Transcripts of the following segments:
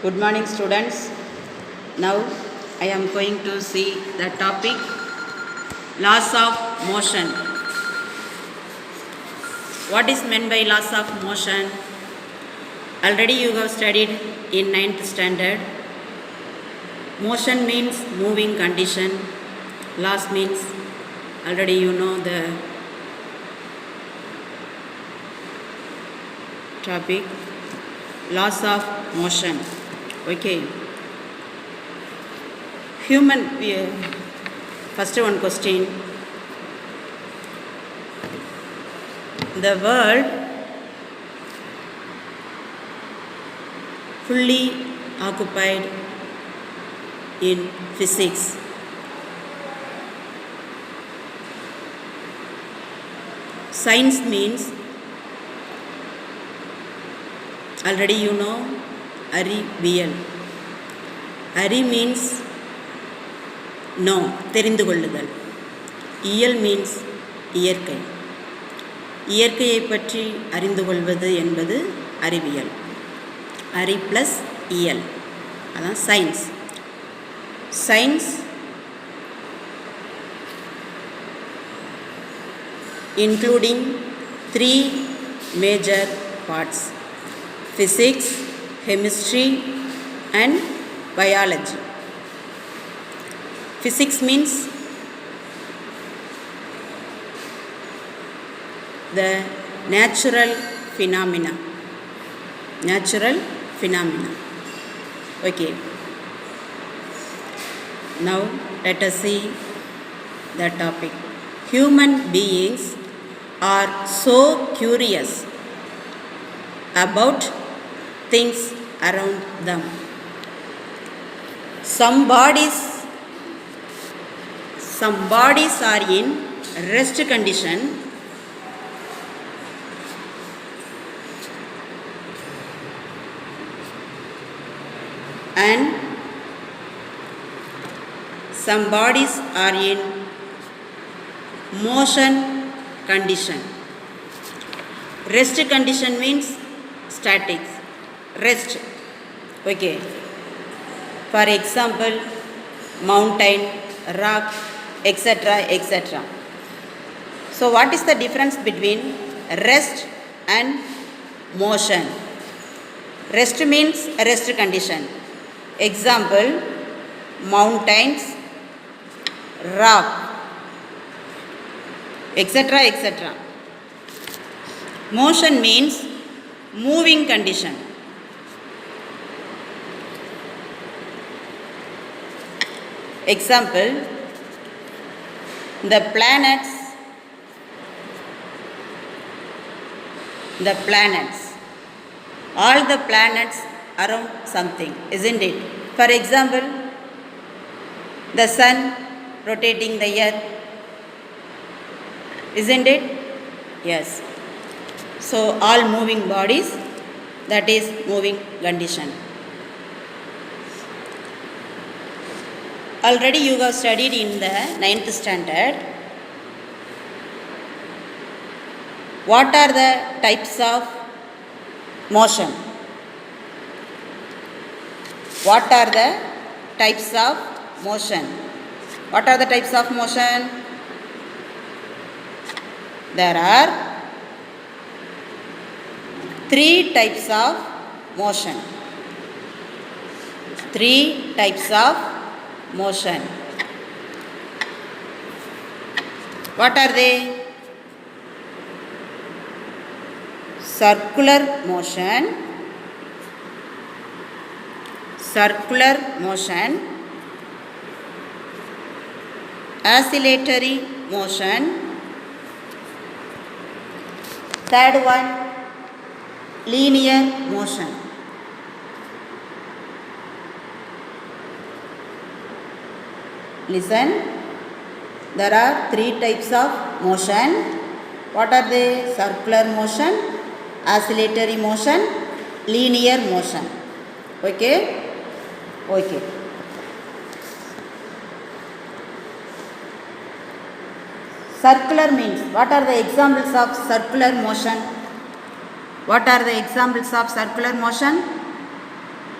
Good morning, students. Now I am going to see the topic laws of motion. What is meant by laws of motion? Already you have studied in 9th standard. Motion means moving condition. Laws means already you know the topic laws of motion. Okay. First one question. The world fully occupied in physics. Science means already you know அறிவியல். அறி means no, தெரிந்து கொள்ளுதல். இயல் means இயற்கை. இயற்கையை பற்றி அறிந்து கொள்வது என்பது அறிவியல். அறி ப்ளஸ் இயல், அதான் science. Science including 3 major parts: physics, chemistry and biology. Physics means the natural phenomena. Okay. Now let us see the topic. Human beings are so curious about things around them. Some bodies are in rest condition and some bodies are in motion condition. Rest condition means static. Rest. Okay. For example, mountain, rock, etc. etc. So what is the difference between rest and motion? Rest means rest condition. Example, mountains, rock, etc. etc. Motion means moving condition. Example, the planets, all the planets around something, isn't it? For example, the sun rotating the earth, isn't it? Yes. So all moving bodies, that is moving condition. Already you have studied in the 9th standard. What are the types of motion? What are the types of motion? What are the types of motion? There are 3 types of motion. 3 types of motion. What are they? Circular motion, oscillatory motion, third one, linear motion. Listen, there are 3 types of motion. What are they? Circular motion, oscillatory motion, linear motion. Okay? Okay. Circular means, what are the examples of circular motion? What are the examples of circular motion?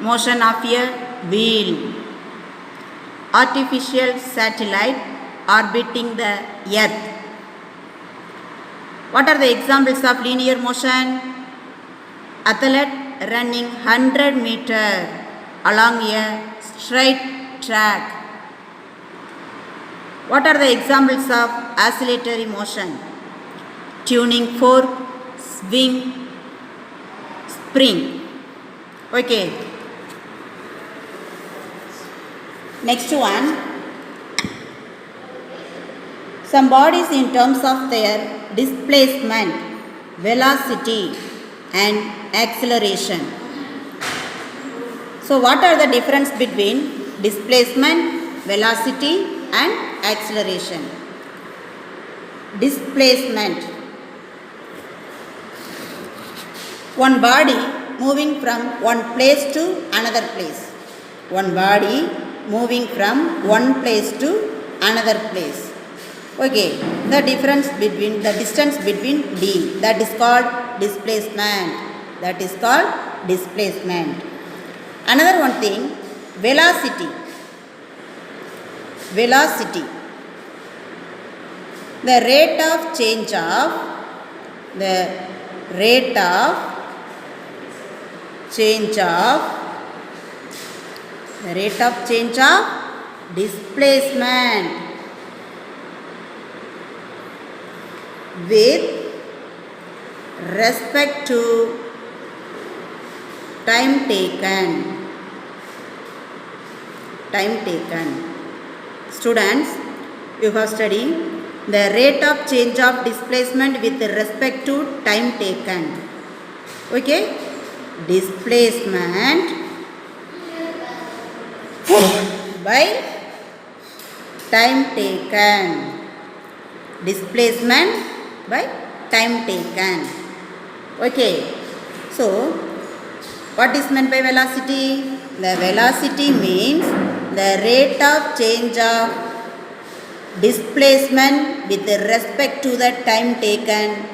motion of a wheel. Artificial satellite orbiting the earth. What are the examples of linear motion? Athlete running 100 meters along a straight track. What are the examples of oscillatory motion? Tuning fork, swing, spring. Okay. Next one. Some bodies in terms of their displacement, velocity and acceleration. So what are the difference between displacement, velocity and acceleration? Displacement. One body moving from one place to another place. One body moving from one place to another place. Okay, the difference between, the distance between D, that is called displacement. That is called displacement. Another one thing, velocity. Velocity. The rate of change of displacement with respect to time taken. Students, you have studied the rate of change of displacement with respect to time taken. Okay, displacement by time taken. Displacement by time taken. Okay, so what is meant by velocity? The velocity means the rate of change of displacement with respect to the time taken.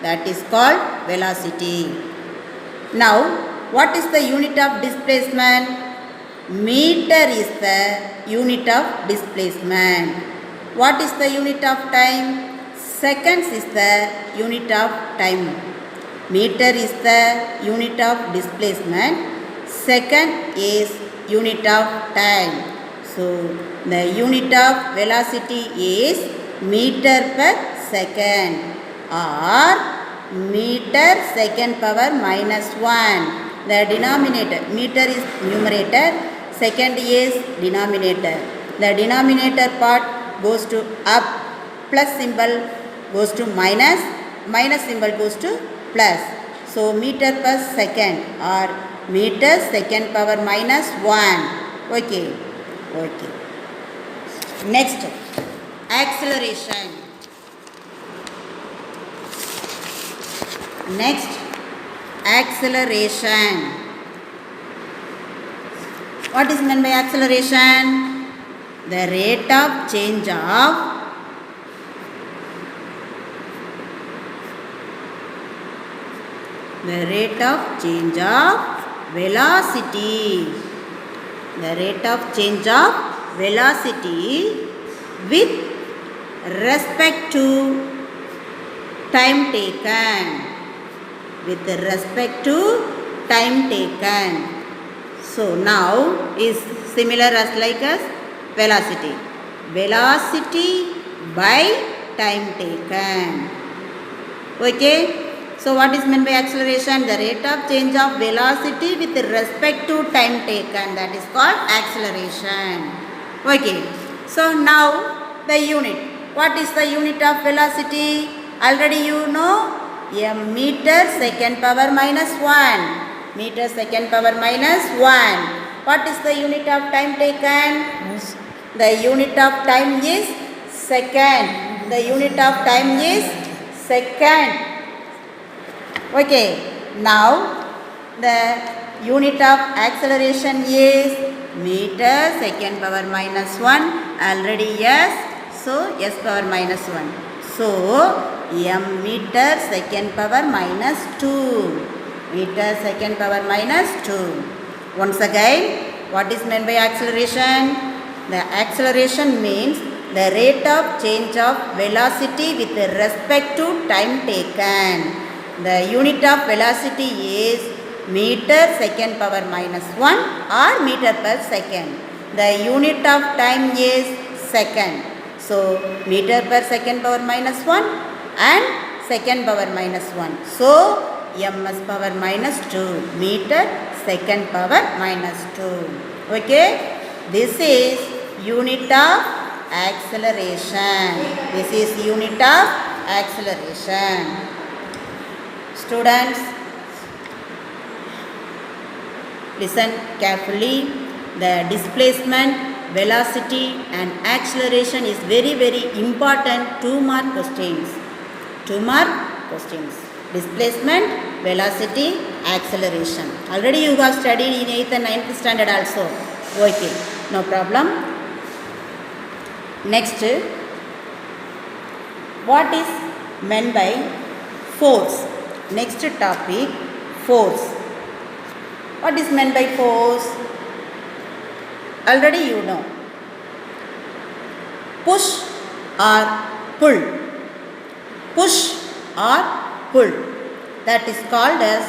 That is called velocity. Now, what is the unit of displacement? Meter is the unit of displacement. What is the unit of time? Seconds is the unit of time. Meter is the unit of displacement. Second is unit of time. So, the unit of velocity is meter per second or meter second power minus 1. The denominator, meter is numerator, second is denominator. The denominator part goes to up, plus symbol goes to minus, minus symbol goes to plus. So, meter per second or meter second power minus 1. Okay. Okay. Next, acceleration. Next, acceleration. What is meant by acceleration? The rate of change of velocity. The rate of change of velocity with respect to time taken. With respect to time taken. So now is similar as like as velocity. Velocity by time taken. Okay. So what is meant by acceleration? The rate of change of velocity with respect to time taken. That is called acceleration. Okay. So now the unit. What is the unit of velocity? Already you know. A meter second power minus 1. Meter second power minus 1. What is the unit of time taken? Yes. The unit of time is second. The unit of time is second. Okay. Now the unit of acceleration is meter second power minus 1. Already yes. So s power minus 1. So m meter second power minus 2. Meter second power minus 2. Once again, what is meant by acceleration? The acceleration means the rate of change of velocity with respect to time taken. The unit of velocity is meter second power minus 1 or meter per second. The unit of time is second. So, meter per second power minus 1 and second power minus 1. So, ms power minus 2, meter second power minus 2. Okay, this is unit of acceleration. This is unit of acceleration. Students, listen carefully. The displacement, velocity and acceleration is very important 2 mark questions. 2 mark questions. Displacement, velocity, acceleration. Already you have studied in 8th and 9th standard also. Okay, no problem. Next, what is meant by force? Next topic, force. What is meant by force? Already you know. Push or pull. Push or pull. That is called as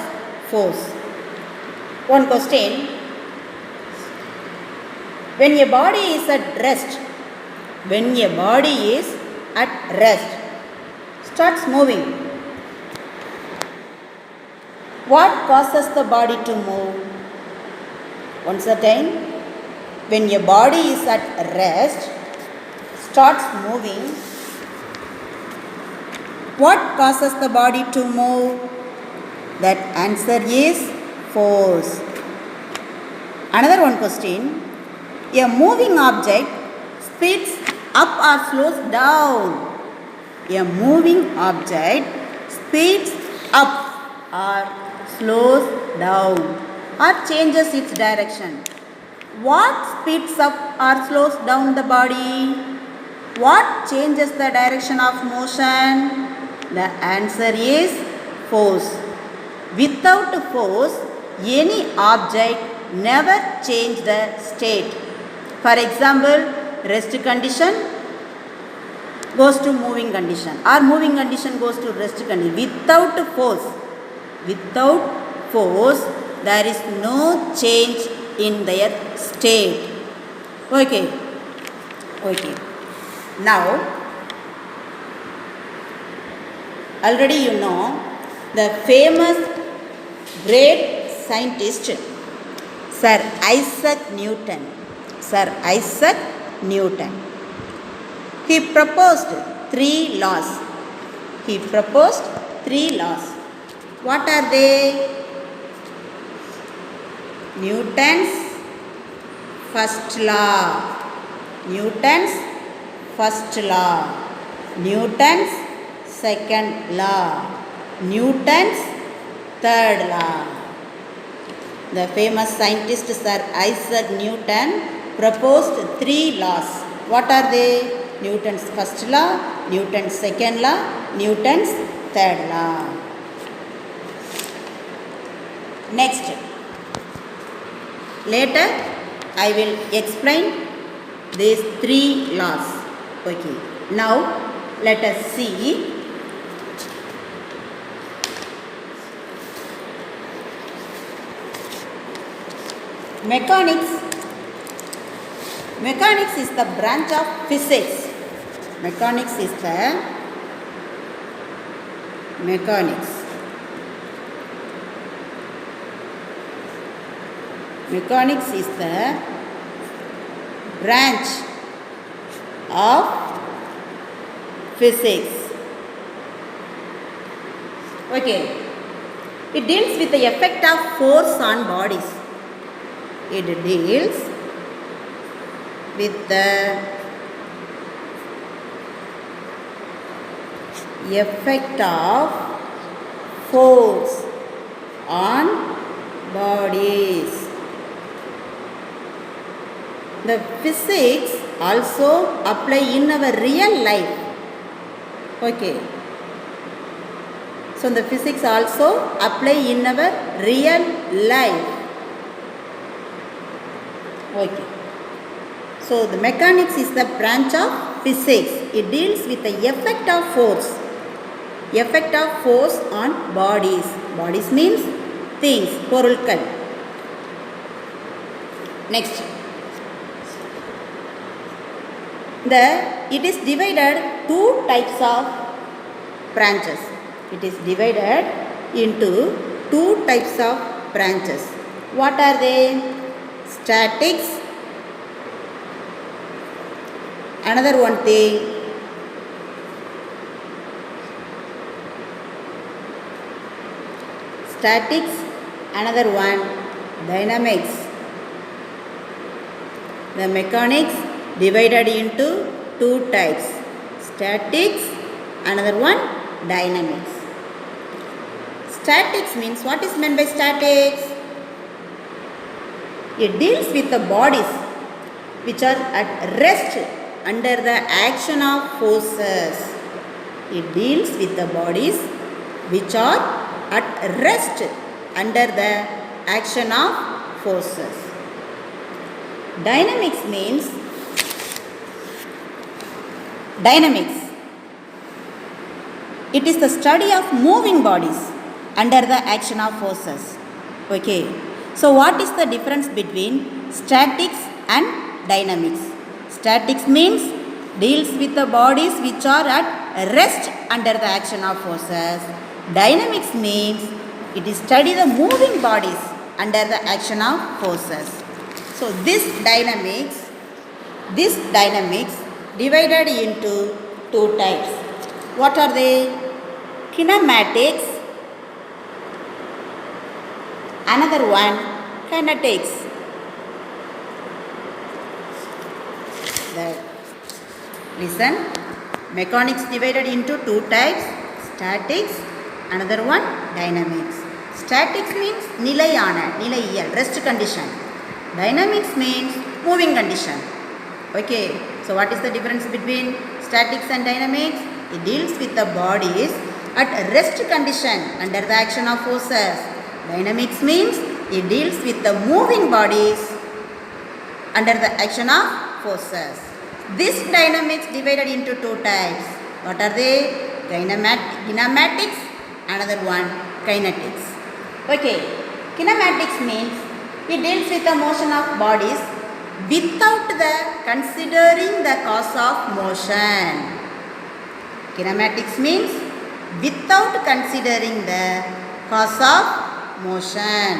force. One question. When a body is at rest, starts moving, what causes the body to move? Once again, when your body is at rest, starts moving, what causes the body to move? That answer is force. Another one question. A moving object speeds up or slows down. A moving object speeds up or slows down or changes its direction. What speeds up or slows down the body? What changes the direction of motion? The answer is force. Without force, any object never change the state. For example, rest condition goes to moving condition or moving condition goes to rest condition. Without force, there is no change in their state. Okay. Now, already you know the famous great scientist Sir Isaac Newton. He proposed 3 laws. What are they? Newton's first law, Newton's second law, Newton's third law. The famous scientist Sir Isaac Newton proposed 3 laws. What are they? Newton's first law, Newton's second law, Newton's third law. Next, later I will explain these 3 laws. Okay. Now let us see mechanics. Mechanics is the branch of physics. Mechanics is the branch of physics. Okay. It deals with the effect of force on bodies. It deals with the effect of force on bodies. The physics also apply in our real life. Okay. So the physics also apply in our real life. Okay. So the mechanics is the branch of physics. It deals with the effect of force. Effect of force on bodies. Bodies means things, பொருட்கள். Next. It is divided two types of branches. It is divided into two types of branches. What are they? Statics. Another one thing, statics. Another one, dynamics. The mechanics divided into two types, statics. Another one, dynamics. Statics means, what is meant by statics? It deals with the bodies which are at rest under the action of forces. It deals with the bodies which are at rest under the action of forces. Dynamics means, dynamics, it is the study of moving bodies under the action of forces. Okay. So what is the difference between statics and dynamics? Statics means deals with the bodies which are at rest under the action of forces. Dynamics means it is study the moving bodies under the action of forces. So this dynamics divided into two types. What are they? Kinematics. Another one, kinetics. Listen, mechanics divided into two types, statics. Another one, dynamics. Statics means நிலையியல், rest condition. Dynamics means moving condition. Okay, so what is the difference between statics and dynamics? It deals with the bodies at rest condition under the action of forces. Dynamics means it deals with the moving bodies under the action of forces. This dynamics divided into two types. What are they? Kinematics. Another one, kinetics. Okay, kinematics means it deals with the motion of bodies without the considering the cause of motion. Kinematics means without considering the cause of motion.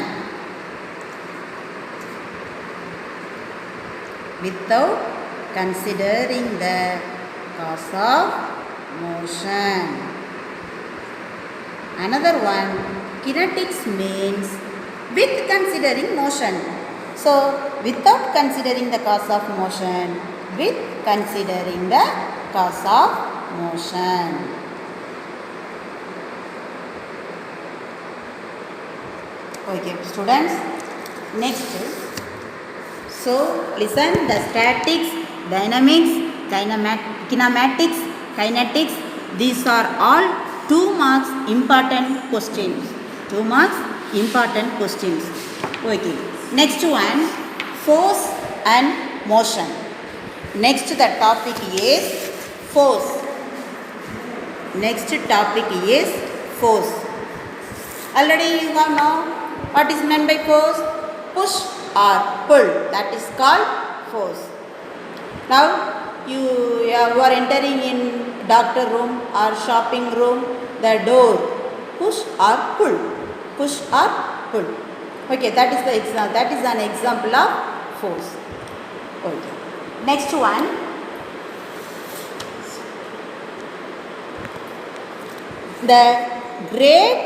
Without considering the cause of motion. Another one, kinetics means with considering motion. So, without considering the cause of motion, with considering the cause of motion. Okay, students, next. So, listen, the statics, dynamics, kinematics, kinetics, these are all 2 marks important questions. 2 marks important questions. Okay, next one, force and motion. Next the topic is force. Next topic is force. Already you have known what is meant by force? Push or pull, that is called force. Now you are entering in doctor room or shopping room, the door, push or pull, push or pull. Okay, that is the example. That is an example of force. Okay, next one, the great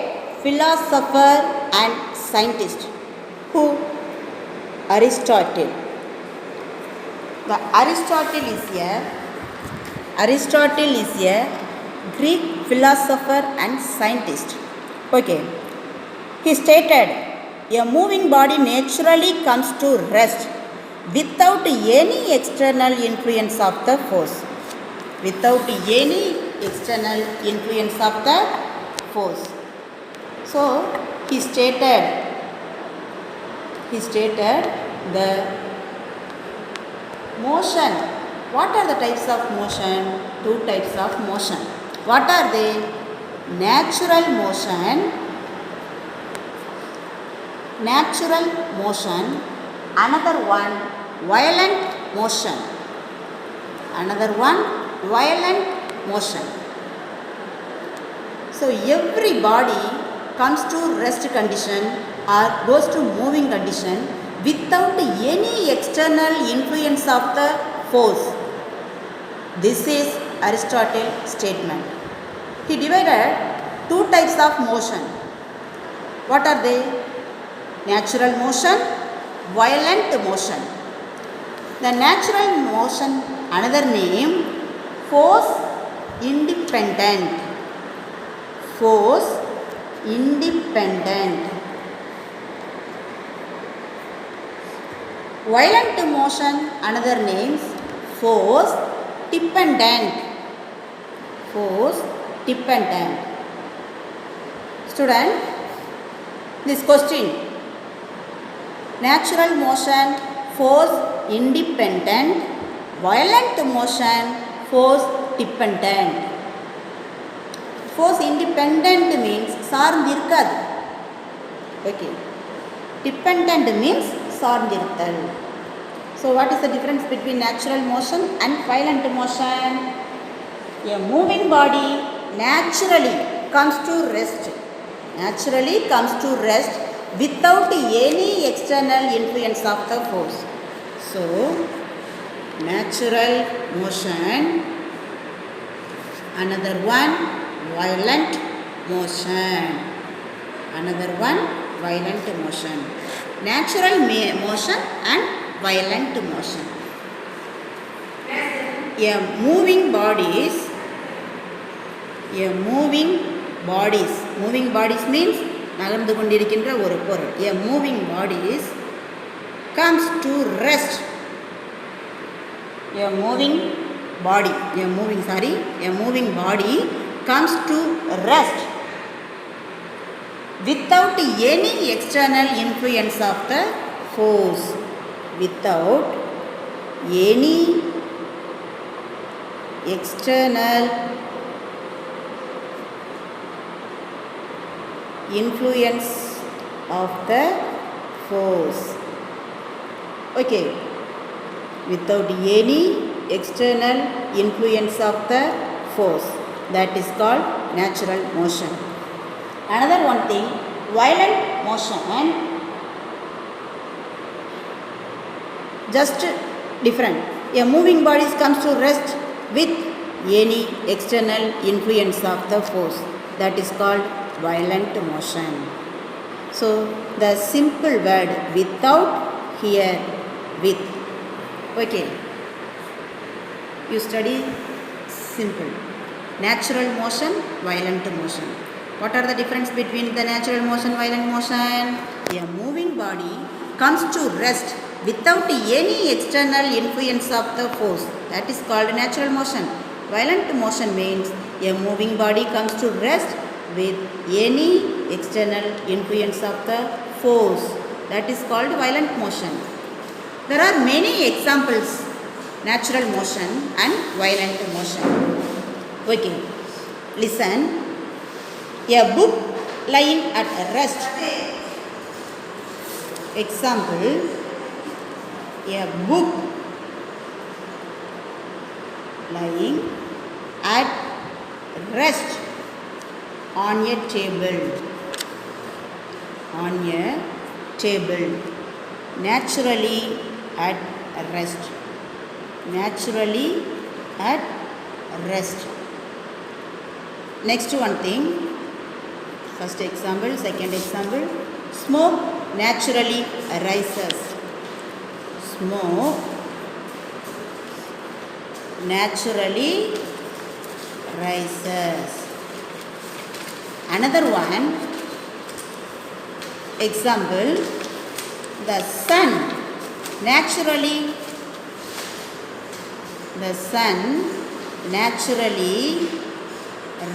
philosopher and scientist, who? Aristotle. The Aristotle is a Greek philosopher and scientist. Okay, he stated, a moving body naturally comes to rest without any external influence of the force. Without any external influence of the force. So, he stated the Motion. What are the types of motion? Two types of motion. What are they? Natural motion. Natural motion. Another one, violent motion. Another one, violent motion. So every body comes to rest condition or goes to moving condition without any external influence of the force. This is Aristotle's statement. He divided two types of motion. What are they? Natural motion, violent motion. The natural motion, another name, force independent. Force independent. Violent motion, another names, force dependent. Force dependent. Student, this question, natural motion, force independent, violent motion, force dependent. Force independent means சார்ந்திருக்காது. Okay. Dependent means சார்ந்திருத்தல். So what is the difference between natural motion and violent motion? A moving body naturally comes to rest. Naturally comes to rest without any external influence of the force. So natural motion, another one, violent motion. Another one, violent motion. Natural motion and violent motion. A moving bodies means நகர்ந்து கொண்டிருக்கின்ற ஒரு பொருள். A moving bodies comes to rest. A moving body comes to rest without any external influence of the force. Without any external influence of the force. Okay. Without any external influence of the force. That is called natural motion. Another one thing, violent motion, just different. A moving body comes to rest with any external influence of the force. That is called violent motion. So the simple word without here, with. Okay. You study simple. Natural motion, violent motion. What are the difference between the natural motion, violent motion? A moving body comes to rest without any external influence of the force. That is called natural motion. Violent motion means a moving body comes to rest with any external influence of the force. That is called violent motion. There are many examples, natural motion and violent motion. Okay, listen. A book lying at rest. Example, a book lying at rest on a table. On a table. Naturally at rest. Naturally at rest. Next one thing. First example, second example. Smoke naturally rises. Smoke naturally rises. Another one. Example. The sun naturally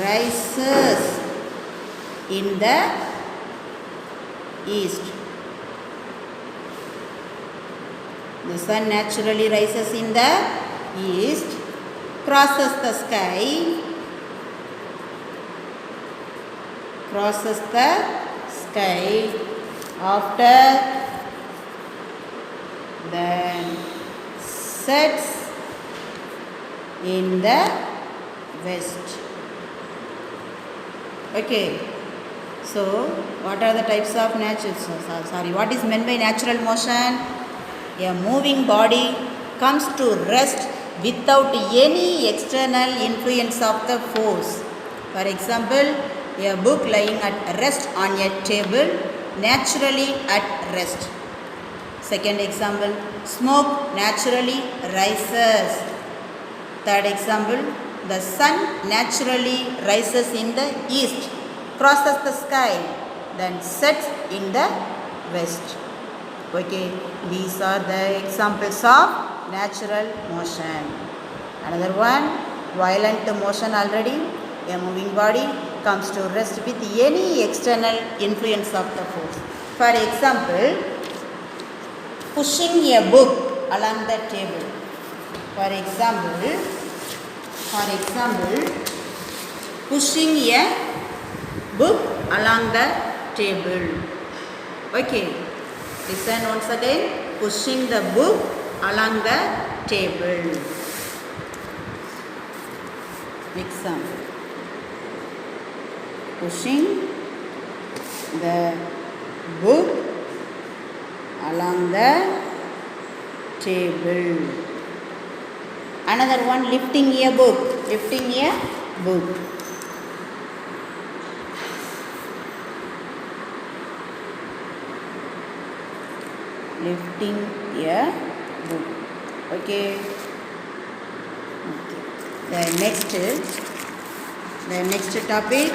rises in the east. The sun naturally rises in the east, crosses the sky, after then sets in the west. Okay, so what are the types of what is meant by natural motion? A moving body comes to rest without any external influence of the force. For example, a book lying at rest on a table, naturally at rest. Second example, smoke naturally rises. Third example, the sun naturally rises in the east, crosses the sky, then sets in the west. Okay, these are the examples of natural motion. Another one, violent motion already. A moving body comes to rest with any external influence of the force. For example, pushing a book along the table. For example, pushing a book along the table. Okay, listen once again. Pushing the book along the table. Example, pushing the book along the table. Another one, lifting a book. Lifting a book. Lifting a book. Okay. The next topic.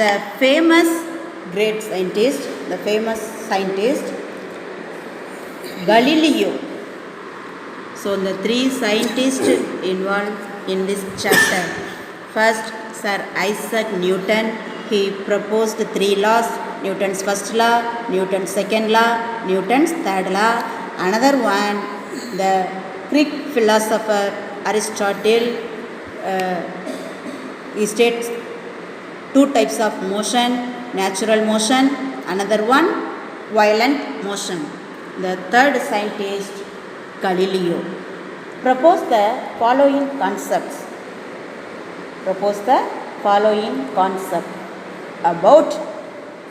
The famous scientist Galileo. So the three scientists involved in this chapter. First, Sir Isaac Newton. He proposed 3 laws: Newton's first law, Newton's second law, Newton's third law. Another one, the Greek philosopher Aristotle. He states 2 types of motion: natural motion, another one violent motion. The third scientist, Galileo, proposed the following concepts about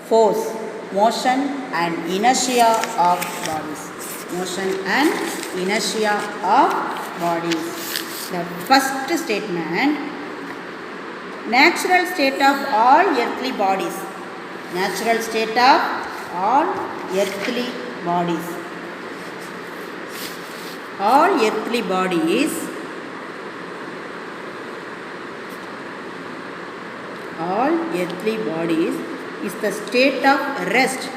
force, motion and inertia of bodies. The first statement, natural state of all earthly bodies. All earthly bodies is the state of rest.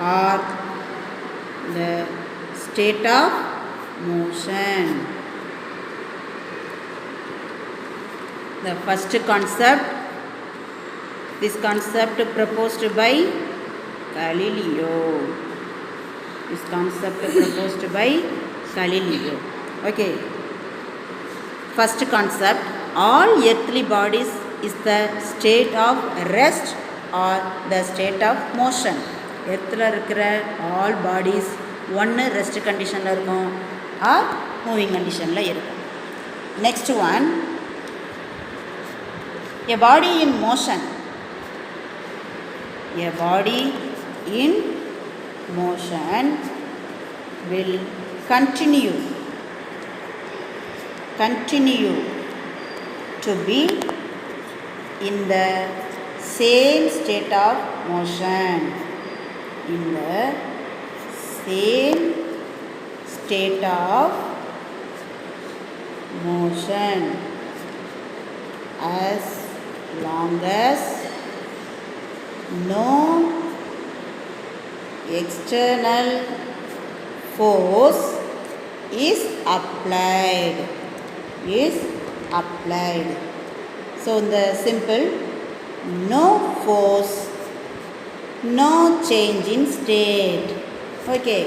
Or the state of motion. The first concept, this concept proposed by Galileo. Okay. First concept, all earthly bodies is the state of rest or the state of motion. எர்த்தில் இருக்கிற all bodies ஒன்று rest கண்டிஷனில் இருக்கும் are moving கண்டிஷனில் இருக்கும். Next one, a body in motion will continue to be in the same state of motion. As long as no external force is applied. So in the simple, no force, no change in state. Okay,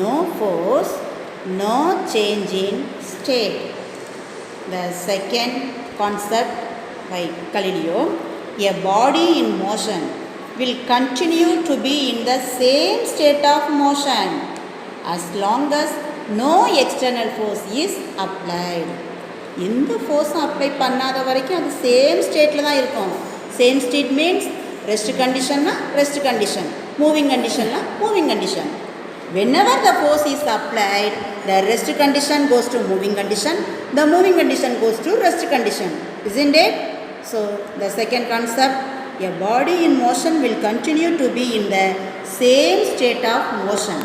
no force, no change in state. The second concept by Galileo, a body in motion will continue to be in the same state of motion as long as no external force is applied. எந்த ஃபோர்ஸும் apply பண்ணாத வரைக்கும் அது same ஸ்டேட்டில் தான் இருக்கும். Same state means rest கண்டிஷன்னா rest condition, moving கண்டிஷன்னா moving condition. Whenever the force is applied, the rest condition goes to moving condition, the moving condition goes to rest condition, isn't it? So the second concept, a body in motion will continue to be in the same state of motion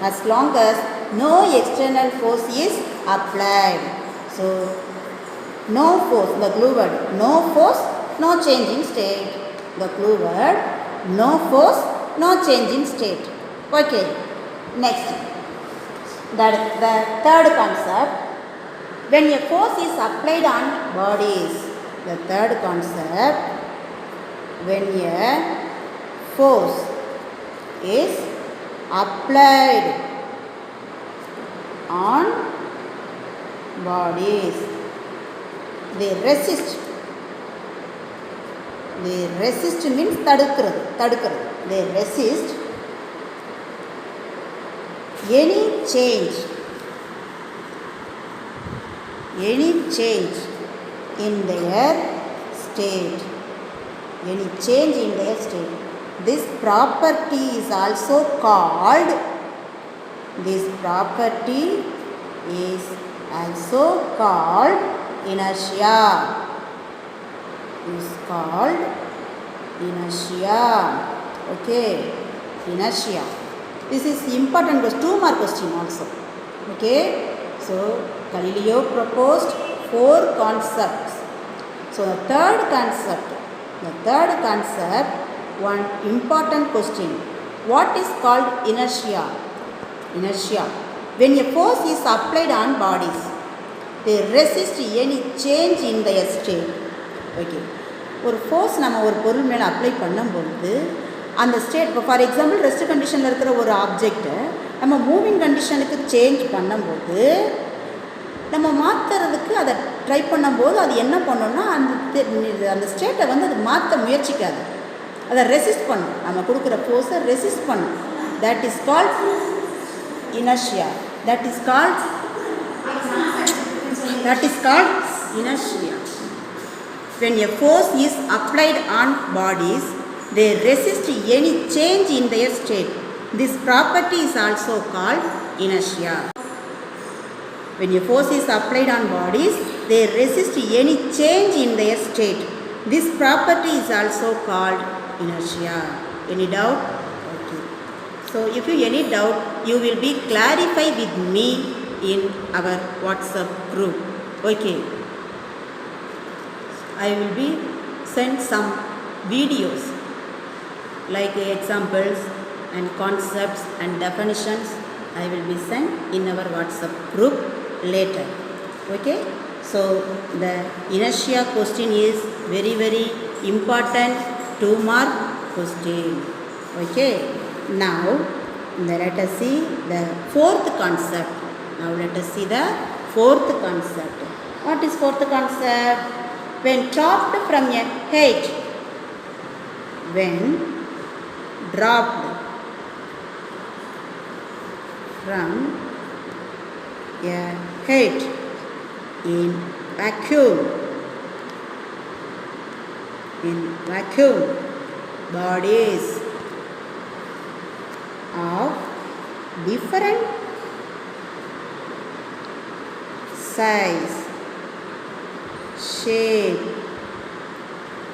as long as no external force is applied. So no force, the clue word, no force, no change in state. The clue word, no force, no change in state. Okay. Next, the third concept, when a force is applied on bodies. The third concept, when a force is applied on bodies, they resist. They resist means tadukkurathu. They resist any change in their state. Any change in their state. This property is also called inertia. Is called inertia. Okay, inertia. This is important question, 2 mark question also. Okay, so Galileo proposed 4 concepts. So the third concept, one important question. What is called inertia? Inertia. When a force is applied on bodies, they resist any change in their state. Okay. ஒரு force நம்ம ஒரு பொருள் மேலே apply பண்ணும்பொழுது அந்த state, இப்போ for example rest கண்டிஷனில் இருக்கிற ஒரு ஆப்ஜெக்டை நம்ம மூவிங் கண்டிஷனுக்கு சேஞ்ச் பண்ணும்போது, நம்ம மாற்றுறதுக்கு அதை ட்ரை பண்ணும்போது அது என்ன பண்ணணும்னா அந்த ஸ்டேட்டை வந்து அது மாற்ற முயற்சிக்காது, அதை ரெசிஸ்ட் பண்ணும். நம்ம கொடுக்குற ஃபோர்ஸை ரெசிஸ்ட் பண்ணும். That is called inertia. That is called inertia. When a force is applied on bodies, they resist any change in their state. This property is also called inertia. When a force is applied on bodies, they resist any change in their state. This property is also called inertia. Any doubt? Okay. So if you any doubt, you will be clarify with me in our WhatsApp group. Okay. I will be send some videos like examples and concepts and definitions. I will be sent in our WhatsApp group later. Okay. So the inertia question is very very important 2 mark question. Okay. Now let us see the 4th concept. Now let us see the 4th concept. What is 4th concept? When dropped from a height, when dropped from a height in vacuum, bodies of different size, shape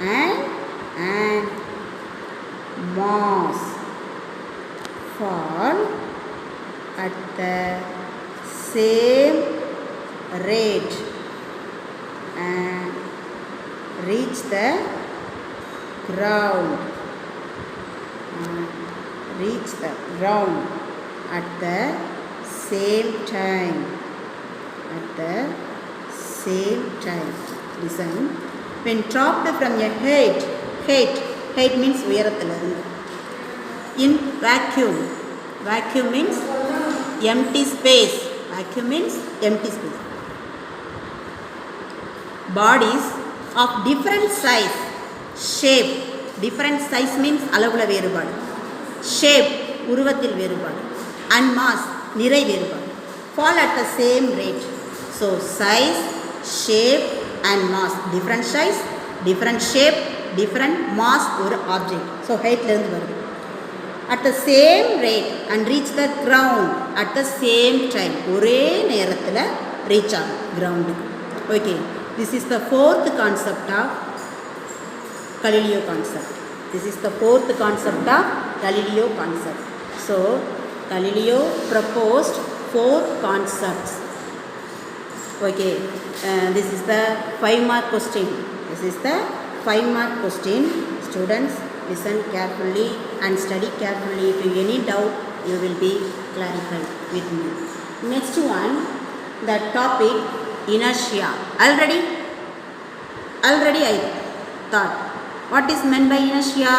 and mass fall at the same rate and reach the ground at the same time. Listen, when dropped from a height means உயரத்திலிருந்து. In vacuum means empty space. Vacuum means empty space. Bodies of different size, shape. Different size means அளவுல வேறுபாடு. Shape உருவத்தில் வேறுபாடு. And mass நிறை வேறுபாடு. Fall at the same rate. So size, shape and mass. Different size, different shape, different mass ஒரு object. So height ல இருந்து வருது. At the same rate and reach the ground at the same time. ஒரே நேரத்தில் reach ஆகும் ground-க்கு. Okay. This is the fourth concept of Galileo concept. This is the fourth concept of Galileo concept. So Galileo proposed 4 concepts. Okay, this is the 5-mark question. This is the 5-mark question. Students, listen carefully and study carefully. If you any doubt, you will be clarified with me. Next one, the topic inertia. Already I thought. What is meant by inertia?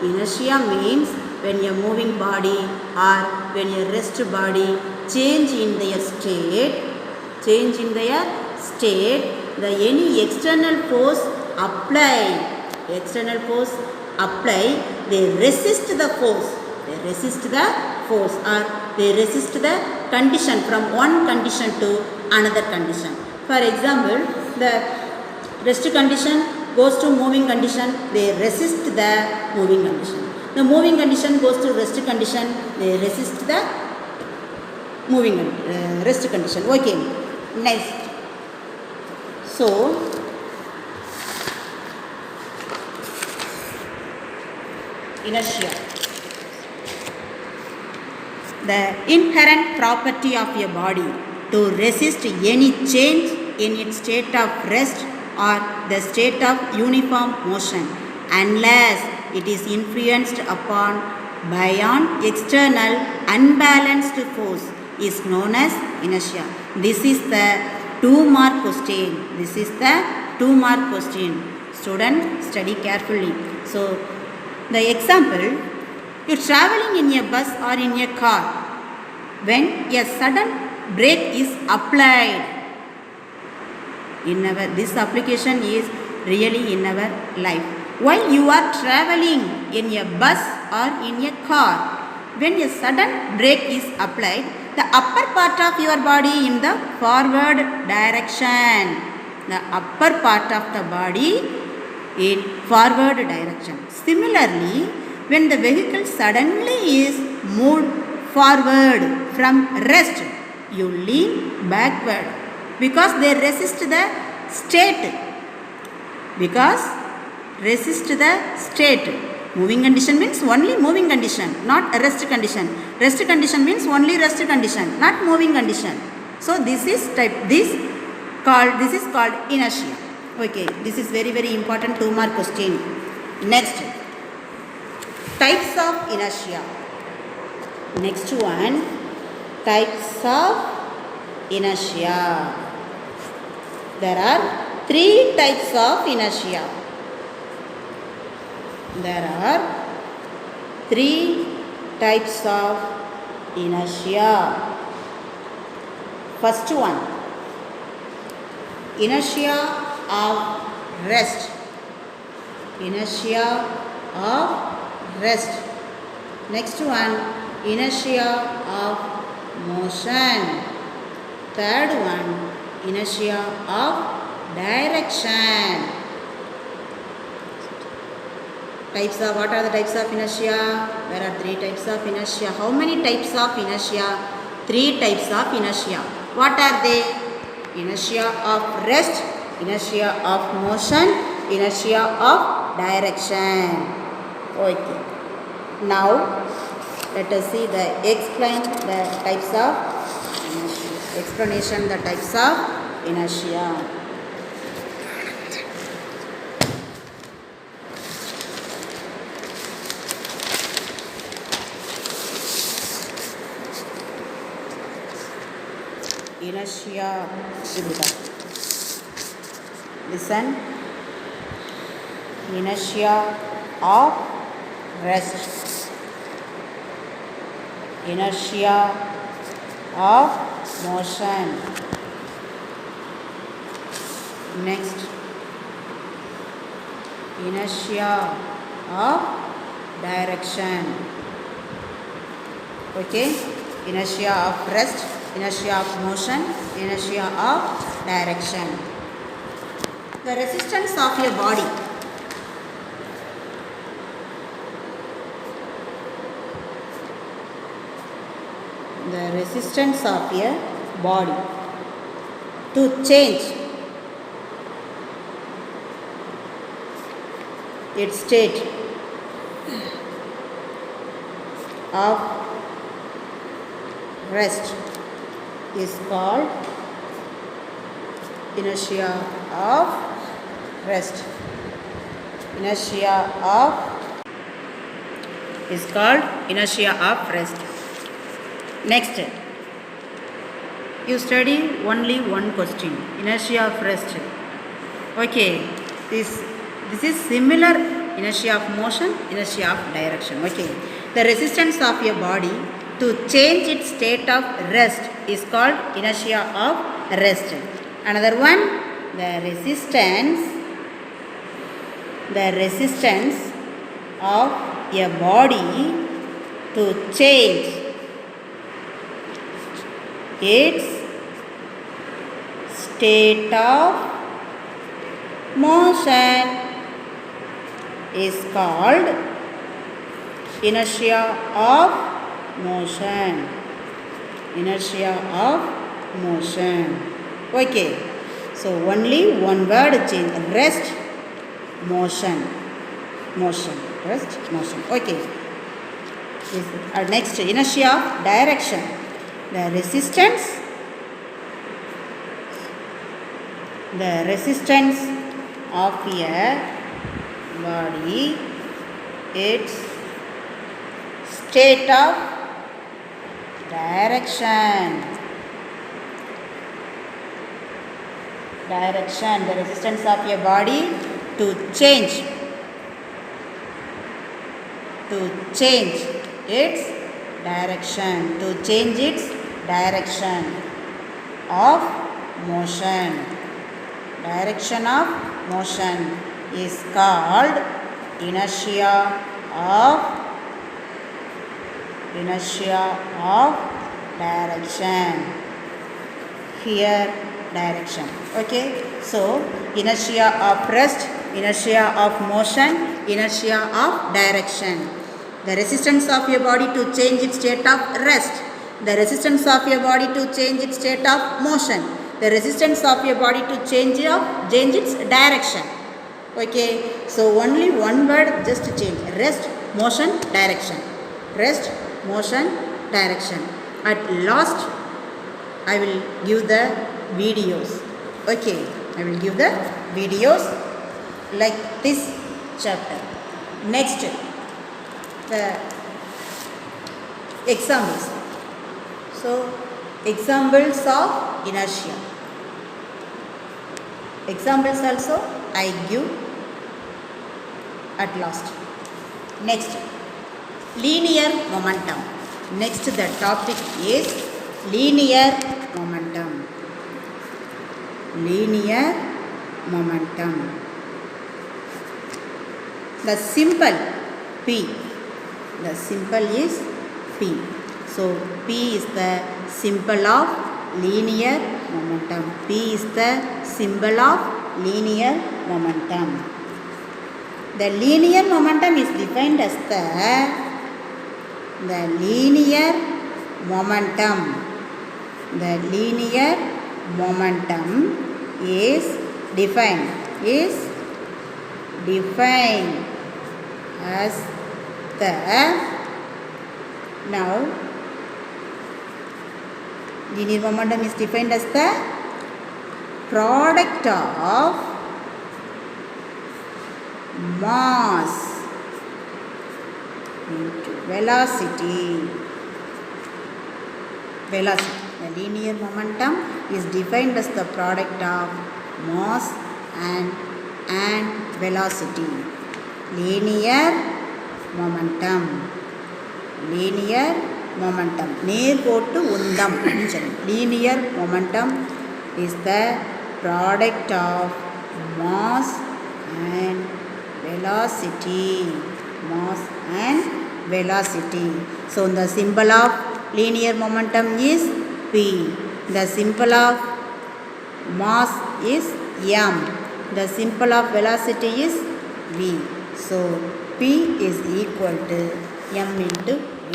Inertia means when a moving body or when a rest body change in their state, the any external force applied, they resist the force. Or they resist the condition from one condition to another condition. For example, the rest condition goes to moving condition, they resist the moving condition. The moving condition goes to rest condition, they resist the rest condition. Okay, next. So inertia. The inherent property of a body to resist any change in its state of rest or the state of uniform motion unless it is influenced upon by an external unbalanced force is known as inertia. This is the 2-mark question. Student, study carefully. So the example, you're traveling in a bus or in a car. When a sudden brake is applied, this application is really in our life. While you are traveling in a bus or in a car, when a sudden brake is applied, the upper part of your body in the forward direction. The upper part of the body in forward direction. Similarly, when the vehicle suddenly is moved forward from rest, you lean backward because they resist the state. Moving condition means only moving condition, not rest condition. Rest condition means only rest condition, not moving condition. So this is called inertia. Okay, this is very, very important 2-mark question. Next, types of inertia. Next one, types of inertia. There are 3 types of inertia. First one, inertia of rest. Next one, inertia of motion. Third one, inertia of direction. What are the types of inertia? There are 3 types of inertia. How many types of inertia? 3 types of inertia. What are they? Inertia of rest, inertia of motion, inertia of direction. Okay. Now let us see explain the types of inertia. Explanation the types of inertia. Inertia. Listen. Inertia of rest. Inertia of motion. Next, inertia of direction. Okay, inertia of rest, inertia of motion, inertia of direction. The resistance of your body. The resistance of your body to change its state of rest is called inertia of rest. Inertia of is called inertia of rest. Next, you study only one question, inertia of rest. Okay, this is similar inertia of motion, inertia of direction. Okay, the resistance of your body to change its state of rest is called inertia of rest. Another one, the resistance of your body to change its state of motion is called inertia of motion. Inertia of motion. Okay, so only one word change, rest, motion, motion, rest, motion. Okay, next, inertia of direction. The resistance of a body, its state of direction. The resistance of your body to change its direction, direction of motion. Direction of motion is called inertia of direction. Here, direction. Okay, so inertia of rest, inertia of motion, inertia of direction. The resistance of your body to change its state of rest. The resistance of your body to change its state of motion. The resistance of your body to change its direction. Okay, so only one word just change. Rest, motion, direction. Rest, motion, direction. At last, I will give the videos. Okay, I will give the videos like this chapter. Next, the examples. So, examples of inertia. Examples also I give at last. Next, linear momentum. Next, the topic is linear momentum. Linear momentum. The symbol P. The symbol is P. So, P is the symbol of linear momentum. P is the symbol of linear momentum. The linear momentum is defined as the linear momentum. The linear momentum is defined as now linear momentum is defined as the product of mass into velocity. The linear momentum is defined as the product of mass and velocity. linear momentum. Linear momentum. நேர்கோட்டு உந்தம். Linear momentum is the product of mass and velocity. Mass and velocity. So the symbol of linear momentum is P. The symbol of mass is m. The symbol of velocity is v. So P is equal to m into v.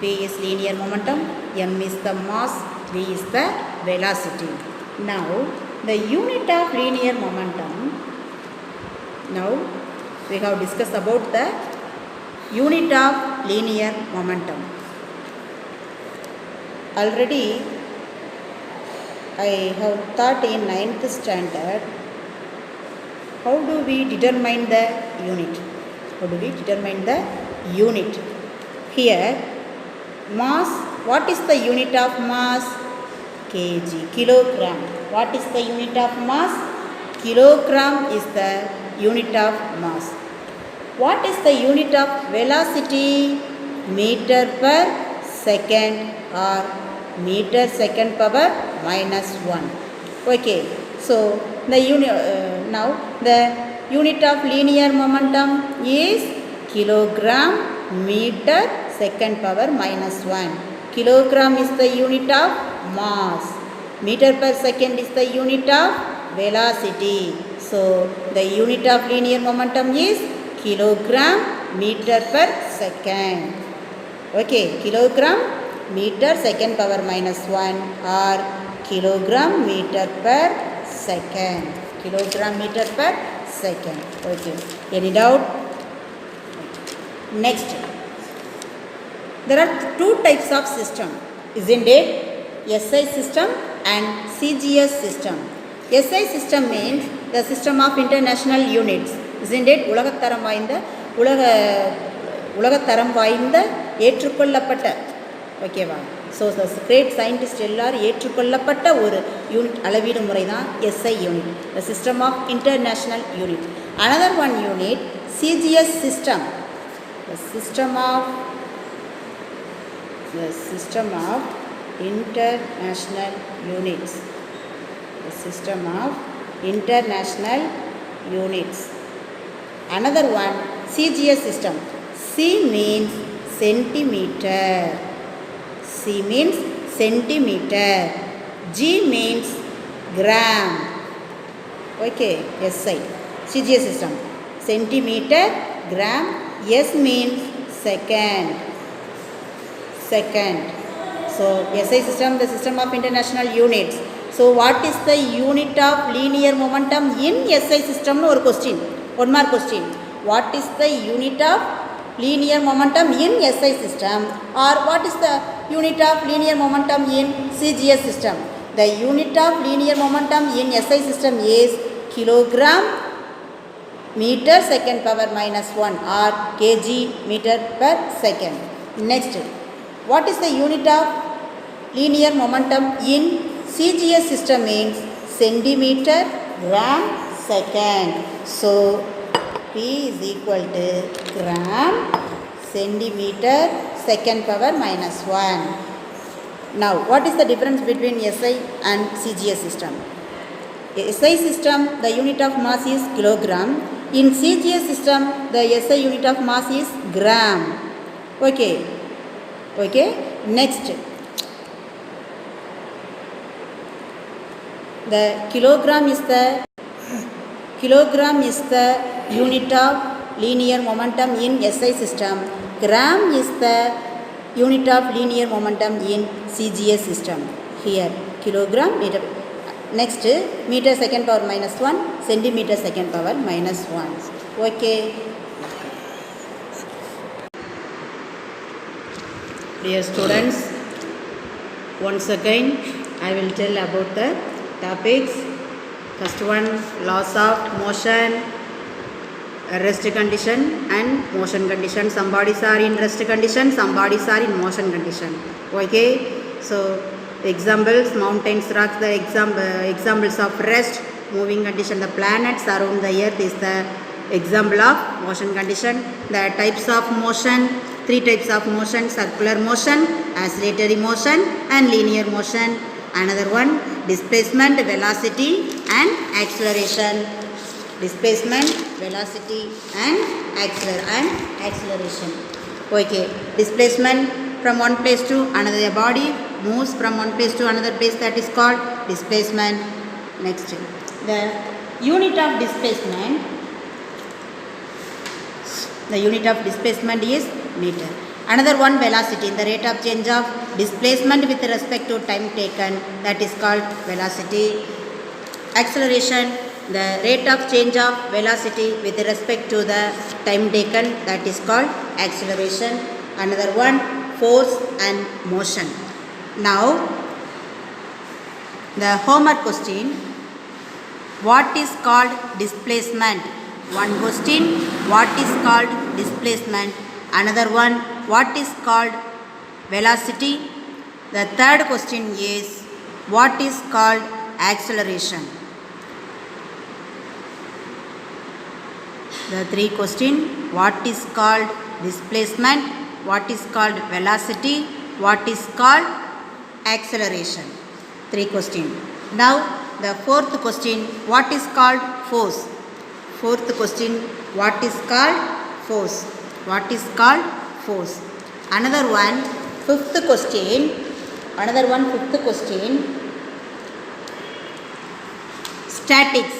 P is linear momentum, m is the mass, v is the velocity. Now the unit of linear momentum. Now we have discussed about the unit of linear momentum. Already I have taught in 9th standard how do we determine the unit. How do we determine the unit? Here mass, what is the unit of mass? Kg, kilogram. What is the unit of mass? Kilogram is the unit of mass. What is the unit of velocity? Meter per second or meter second power minus 1. Okay, so the now the unit of linear momentum is kilogram meter second power minus 1. Kilogram is the unit of mass. Meter per second is the unit of velocity. So the unit of linear momentum is kilogram meter per second. Okay, kilogram meter second power minus 1 or kilogram meter per second. Kilogram meter per second. Okay, any doubt? Next, there are two types of system, isn't it? SI system and CGS system. SI system means the system of international units, isn't it? உலகத்தரம் வாய்ந்த ஏற்றுக்கொள்ளப்பட்ட, ஓகேவா? So great scientist எல்லாரும் ஏற்றுக்கொள்ளப்பட்ட ஒரு unit அளவீடு முறை தான் SI unit, the system of international unit. Another one unit CGS system, the system of international units. The system of international units. Another one CGS system. C means centimeter. C means centimeter. G means gram. Okay, SI. CGS system. Centimeter, gram. S means second. So SI system, the system of international units. So what is the unit of linear momentum in SI system? No question. One more question. What is the unit of linear momentum in SI system, or what is the unit of linear momentum in CGS system? The unit of linear momentum in SI system is kilogram meter second power minus 1 or kg meter per second. Next, what is the unit of linear momentum in CGS system means centimeter, gram, second. So P is equal to gram, centimeter, second power minus 1. Now, what is the difference between SI and CGS system? SI system, the unit of mass is kilogram. In CGS system, the SI unit of mass is gram. Okay. Next, the kilogram is the unit of linear momentum in SI system. Gram is the unit of linear momentum in CGS system. Here kilogram, meter. Next, meter second power minus 1, centimeter second power minus 1. Okay. Dear students, once again I will tell about the topics. First one, laws of motion, rest condition and motion condition. Some bodies are in rest condition, some bodies are in motion condition. Okay, so examples, mountains, rocks, the examples of rest, moving condition. The planets around the earth is the Example of motion condition. The types of motion, three types of motion: circular motion, oscillatory motion and linear motion. Another one, displacement, velocity and acceleration. Displacement, velocity and acceleration. Okay, displacement from one place to another. Body moves from one place to another place, that is called displacement. Next, the unit of displacement. The unit of displacement is meter. Another one, velocity, the rate of change of displacement with respect to time taken, that is called velocity. Acceleration, the rate of change of velocity with respect to the time taken, that is called acceleration. Another one, force and motion. Now, the homework question, what is called displacement? One question, what is called displacement? Another one, what is called velocity? The third question is, what is called acceleration? The three questions, what is called displacement, what is called velocity, what is called acceleration. Three questions. Now the fourth question, what is called force? Fourth question, what is called force? What is called force? Another one, fifth question. Statics.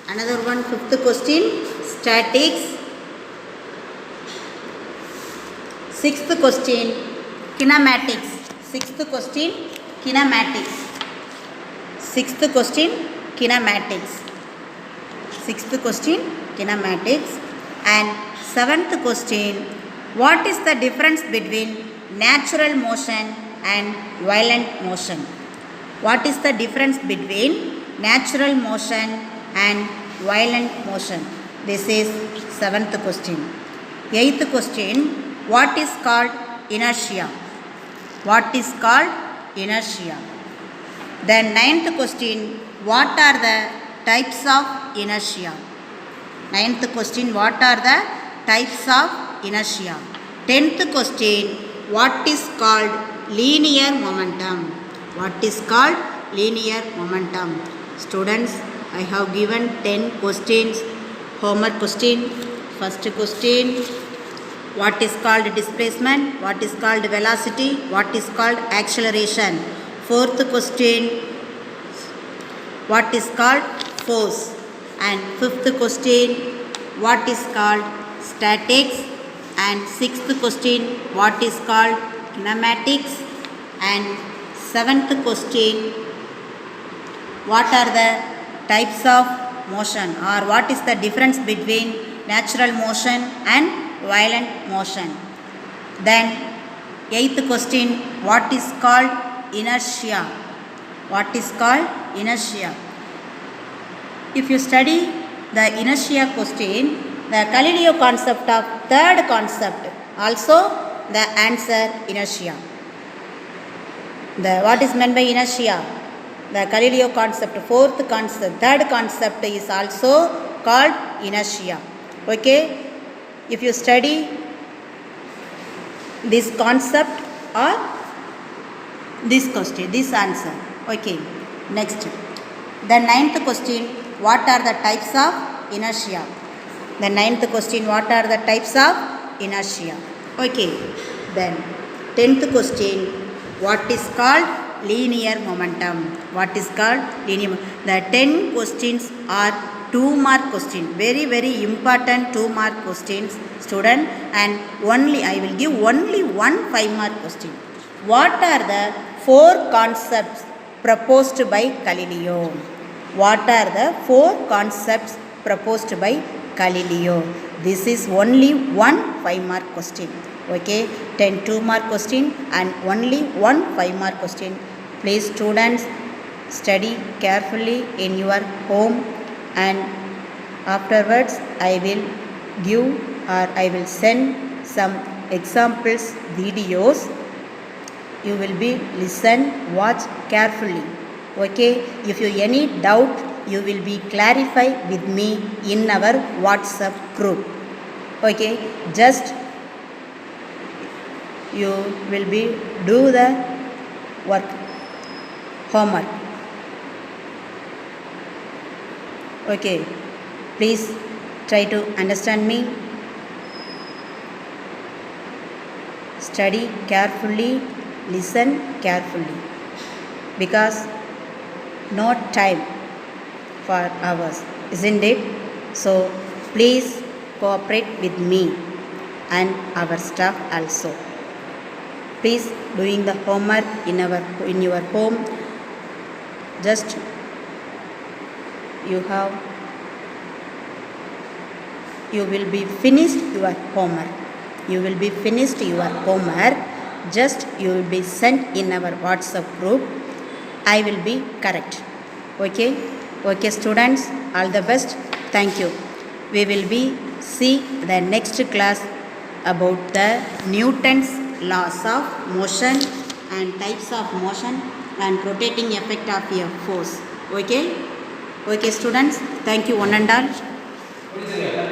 Another one, fifth question, statics. Sixth question, kinematics. Sixth question, kinematics. Sixth question, kinematics. Sixth question, kinematics. And seventh question, what is the difference between natural motion and violent motion? What is the difference between natural motion and violent motion? This is seventh question. Eighth question, what is called inertia? What is called inertia? Then ninth question, what are the types of inertia? Ninth question, what are the types of inertia? 10th question, what is called linear momentum? What is called linear momentum? Students, I have given 10 questions. Homework question. First question, what is called displacement? What is called velocity? What is called acceleration? Fourth question, what is called force? And fifth question, what is called statics? And sixth question, what is called kinematics? And seventh question, what are the types of motion, or what is the difference between natural motion and violent motion? Then eighth question, what is called inertia? What is called inertia? If you study the inertia question, the Galileo concept of third concept, also the answer inertia. What is meant by inertia? The Galileo concept, fourth concept, third concept is also called inertia. Okay? If you study this concept or this question, this answer. Okay. Next. The ninth question, what are the types of inertia? The ninth question, what are the types of inertia? Okay. Then 10th question, what is called linear momentum? What is called linear? The 10 questions are 2-mark questions. Very, very important 2-mark questions, student. And only I will give only one 5-mark question. What are the 4 concepts proposed by Galileo? What are the 4 concepts proposed by Galileo? This is only one 5-mark question. Okay, 10 2-mark question and only one 5-mark question. Please students, study carefully in your home, and afterwards I will give or I will send some examples videos. You will be listen, watch carefully. Okay, if you any doubt you will be clarify with me in our WhatsApp group. Okay, just you will be do the work homework. Okay, please try to understand me. Study carefully, listen carefully, because no time for ours, isn't it? So please cooperate with me and our staff also. Please doing the homework in your home. Just you will be finished your homework. You will be finished your homework. Just you will be sent in our WhatsApp group. I will be correct. Okay, okay students, all the best. Thank you. We will be see the next class about the Newton's laws of motion and types of motion and rotating effect of a force. Okay, okay students, thank you one and all.